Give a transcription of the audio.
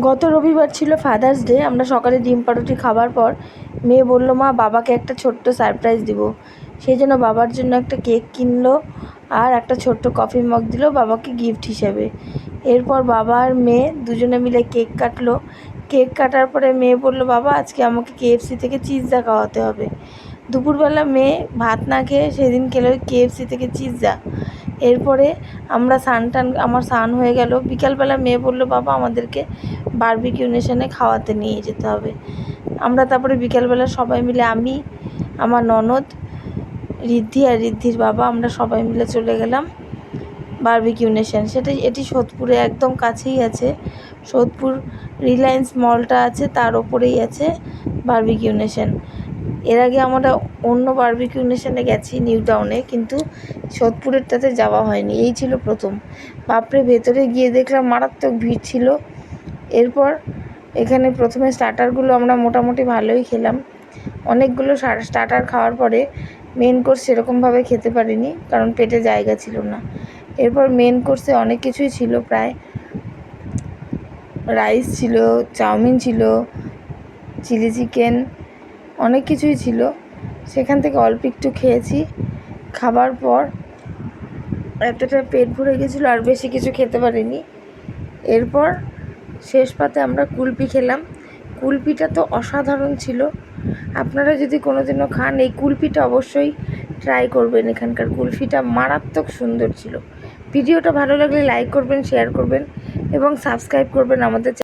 গত রবিবার ছিল ফাদার্স ডে। আমরা সকালে ডিম পাউরুটি খাবার পর মেয়ে বলল, মা বাবাকে একটা ছোট্ট সারপ্রাইজ দিব। সেই জন্য বাবার জন্য একটা কেক কিনলো আর একটা ছোট্ট কফি মগ দিল বাবাকে গিফট হিসেবে। এরপর বাবা আর মেয়ে দুজনে মিলে কেক কাটলো। কেক কাটার পরে মেয়ে বলল, বাবা আজকে আমাকে KFC থেকে চিৎজা খাওয়াতে হবে। দুপুরবেলা মেয়ে ভাত না খেয়ে সেদিন খেলো KFC থেকে চিৎজা। এরপরে আমরা আমার স্নান হয়ে গেল। বিকালবেলা মেয়ে বলল, বাবা আমাদেরকে বারবিকিউ নেশনে খাওয়াতে নিয়ে যেতে হবে। আমরা তারপরে বিকালবেলা সবাই মিলে, আমি, আমার ননদ, ঋদ্ধি আর ঋদ্ধির বাবা, আমরা সবাই মিলে চলে গেলাম বারবিকিউ নেশন। এটি সোদপুরে একদম কাছেই আছে। সোদপুর রিলায়েন্স মলটা আছে, তার ওপরেই আছে বারবিকিউ নেশন। এর আগে আমরা অন্য বারবিকিউ নেশনে গেছি নিউ টাউনে, কিন্তু সোদপুরেরটাতে যাওয়া হয়নি। এই ছিল প্রথম। বাপরে, ভেতরে গিয়ে দেখলাম মারাত্মক ভিড় ছিল। এরপর এখানে প্রথমে স্টার্টারগুলো আমরা মোটামুটি ভালোই খেলাম। অনেকগুলো স্টার্টার খাওয়ার পরে মেন কোর্স সেরকমভাবে খেতে পারিনি, কারণ পেটে জায়গা ছিল না। এরপর মেন কোর্সে অনেক কিছুই ছিল, প্রায় রাইস ছিল, চাউমিন ছিল, চিলি চিকেন, অনেক কিছুই ছিল। সেখান থেকে অল্প একটু খেয়েছি। খাবার পর এতটা পেট ভরে গেছিলো, আর বেশি কিছু খেতে পারিনি। এরপর শেষ পাতে আমরা কুলপি খেলাম। কুলপিটা তো অসাধারণ ছিল। আপনারা যদি কোনোদিনও খান, এই কুলপিটা অবশ্যই ট্রাই করবেন। এখানকার কুলফিটা মারাত্মক সুন্দর ছিল। ভিডিওটা ভালো লাগলে লাইক করবেন, শেয়ার করবেন এবং সাবস্ক্রাইব করবেন আমাদের